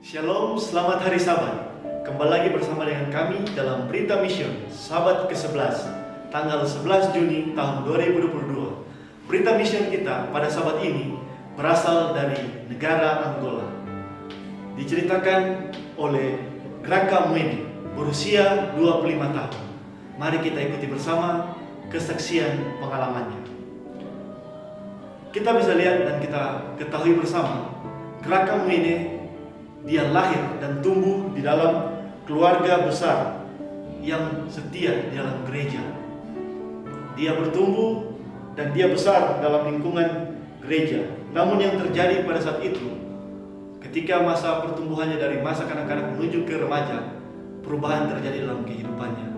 Shalom, selamat hari Sabat. Kembali lagi bersama dengan kami dalam Berita Mission Sabat ke-11 tanggal 11 Juni tahun 2022. Berita Mission kita pada Sabat ini berasal dari negara Angola. Diceritakan oleh Graca Mwene, berusia 25 tahun. Mari kita ikuti bersama kesaksian pengalamannya. Kita bisa lihat dan kita ketahui bersama, Graca Mwene dia lahir dan tumbuh di dalam keluarga besar yang setia di dalam gereja. Dia bertumbuh dan dia besar dalam lingkungan gereja. Namun yang terjadi pada saat itu, ketika masa pertumbuhannya dari masa kanak-kanak menuju ke remaja, perubahan terjadi dalam kehidupannya.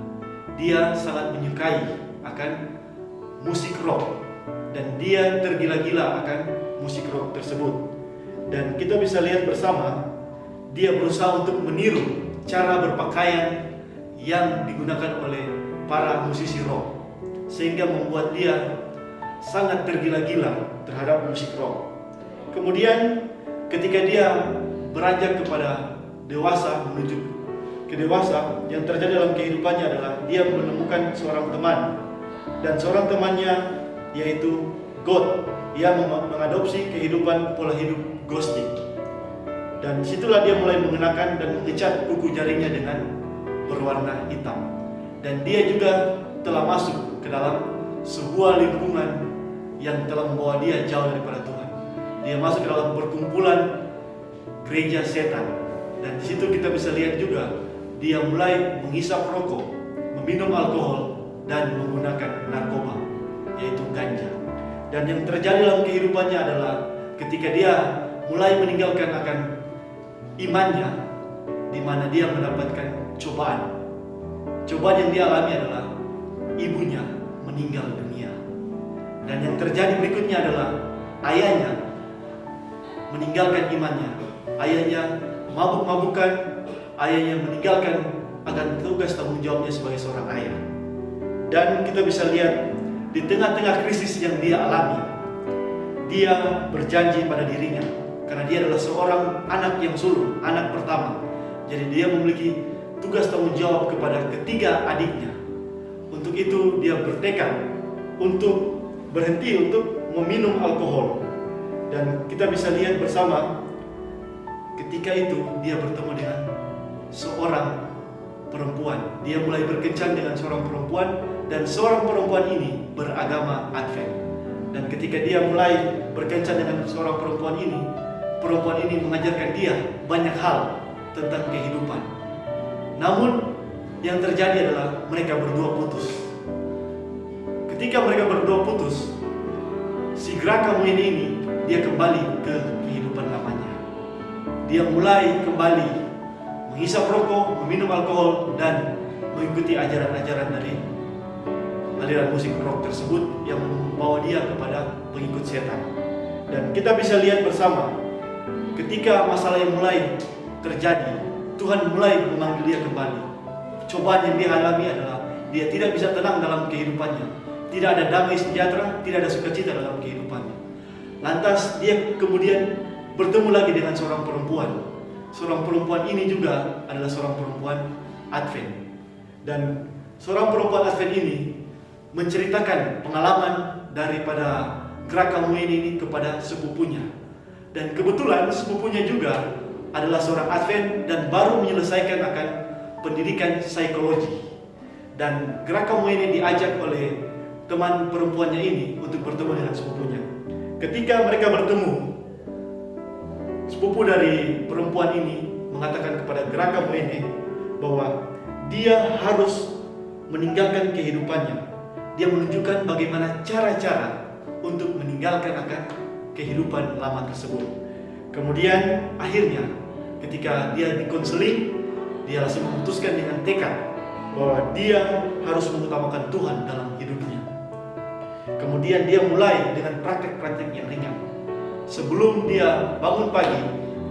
Dia sangat menyukai akan musik rock dan dia tergila-gila akan musik rock tersebut. Dan kita bisa lihat bersama, dia berusaha untuk meniru cara berpakaian yang digunakan oleh para musisi rock, sehingga membuat dia sangat tergila-gila terhadap musik rock. Kemudian ketika dia beranjak kepada dewasa, menuju ke dewasa, yang terjadi dalam kehidupannya adalah dia menemukan seorang teman, dan seorang temannya yaitu God. Dia mengadopsi kehidupan pola hidup ghosting. Dan disitulah dia mulai mengenakan dan mengecat kuku jarinya dengan berwarna hitam. Dan dia juga telah masuk ke dalam sebuah lingkungan yang telah membawa dia jauh daripada Tuhan. Dia masuk ke dalam perkumpulan gereja setan. Dan di situ kita bisa lihat juga dia mulai menghisap rokok, meminum alkohol, dan menggunakan narkoba, yaitu ganja. Dan yang terjadi dalam kehidupannya adalah ketika dia mulai meninggalkan akan imannya, di mana dia mendapatkan cobaan. Cobaan yang dia alami adalah ibunya meninggal dunia. Dan yang terjadi berikutnya adalah ayahnya meninggalkan imannya. Ayahnya mabuk-mabukan, ayahnya meninggalkan akan tugas tanggung jawabnya sebagai seorang ayah. Dan kita bisa lihat di tengah-tengah krisis yang dia alami, dia berjanji pada dirinya, karena dia adalah seorang anak yang sulung, anak pertama. Jadi dia memiliki tugas tanggung jawab kepada ketiga adiknya. Untuk itu dia bertekad untuk berhenti untuk meminum alkohol. Dan kita bisa lihat bersama, ketika itu dia bertemu dengan seorang perempuan. Dia mulai berkencan dengan seorang perempuan, dan seorang perempuan ini beragama Advent. Dan ketika dia mulai berkencan dengan seorang perempuan ini mengajarkan dia banyak hal tentang kehidupan. Namun yang terjadi adalah mereka berdua putus. Ketika mereka berdua putus, si Graca Mwene ini dia kembali ke kehidupan lamanya. Dia mulai kembali menghisap rokok, meminum alkohol, dan mengikuti ajaran-ajaran dari aliran musik rock tersebut yang membawa dia kepada pengikut setan. Dan kita bisa lihat bersama, ketika masalah yang mulai terjadi, Tuhan mulai memanggil dia kembali. Cobaan yang dia alami adalah dia tidak bisa tenang dalam kehidupannya. Tidak ada damai sejahtera, tidak ada sukacita dalam kehidupannya. Lantas dia kemudian bertemu lagi dengan seorang perempuan. Seorang perempuan ini juga adalah seorang perempuan Advent. Dan seorang perempuan Advent ini menceritakan pengalaman daripada Graca Mwene ini kepada sepupunya. Dan kebetulan sepupunya juga adalah seorang Advent dan baru menyelesaikan akan pendidikan psikologi. Dan Graca Mwene diajak oleh teman perempuannya ini untuk bertemu dengan sepupunya. Ketika mereka bertemu, sepupu dari perempuan ini mengatakan kepada Graca Mwene bahwa dia harus meninggalkan kehidupannya. Dia menunjukkan bagaimana cara-cara untuk meninggalkan akan kehidupan lama tersebut. Kemudian akhirnya ketika dia dikonseling, dia langsung memutuskan dengan tekad bahwa dia harus mengutamakan Tuhan dalam hidupnya. Kemudian dia mulai dengan praktek-praktek yang ringan. Sebelum dia bangun pagi,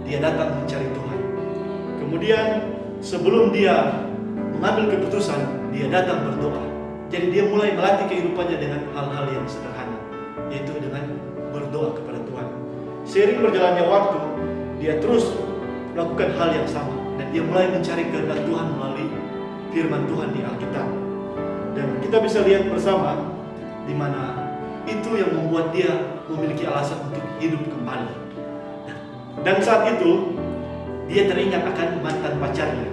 dia datang mencari Tuhan. Kemudian sebelum dia mengambil keputusan, dia datang berdoa. Jadi dia mulai melatih kehidupannya dengan hal-hal yang sederhana, yaitu dengan berdoa kepada Tuhan. Seiring berjalannya waktu, dia terus melakukan hal yang sama, dan dia mulai mencari kehendak Tuhan melalui firman Tuhan di Alkitab. Dan kita bisa lihat bersama di mana itu yang membuat dia memiliki alasan untuk hidup kembali. Dan saat itu dia teringat akan mantan pacarnya,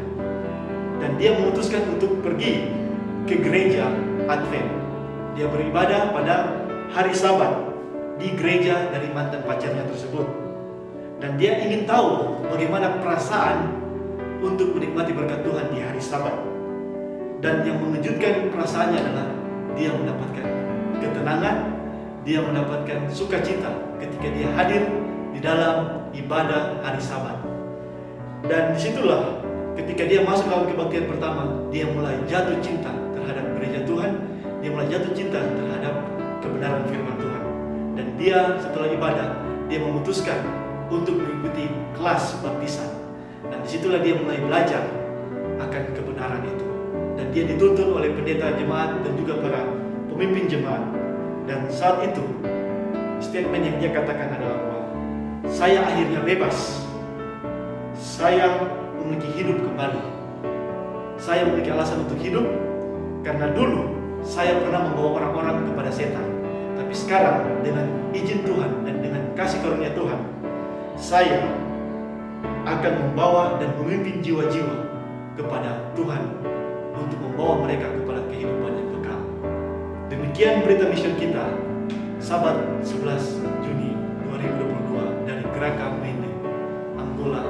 dan dia memutuskan untuk pergi ke gereja Advent. Dia beribadah pada hari Sabat di gereja dari mantan pacarnya tersebut. Dan dia ingin tahu bagaimana perasaan untuk menikmati berkat Tuhan di hari Sabat. Dan yang mengejutkan perasaannya adalah dia mendapatkan ketenangan, dia mendapatkan sukacita ketika dia hadir di dalam ibadah hari Sabat. Dan disitulah ketika dia masuk dalam kebaktian pertama, dia mulai jatuh cinta terhadap gereja Tuhan, dia mulai jatuh cinta terhadap kebenaran firman Tuhan. Dan dia setelah ibadah, dia memutuskan untuk mengikuti kelas baptisan. Dan disitulah dia mulai belajar akan kebenaran itu. Dan dia dituntun oleh pendeta jemaat dan juga para pemimpin jemaat. Dan saat itu, statement yang dia katakan adalah bahwa saya akhirnya bebas. Saya memiliki hidup kembali. Saya memiliki alasan untuk hidup karena dulu saya pernah membawa orang-orang kepada setan. Tapi sekarang dengan izin Tuhan dan dengan kasih karunia Tuhan, saya akan membawa dan memimpin jiwa-jiwa kepada Tuhan untuk membawa mereka kepada kehidupan yang kekal. Demikian berita mission kita Sabat 11 Juni 2022 dari Graka Mene, Angola,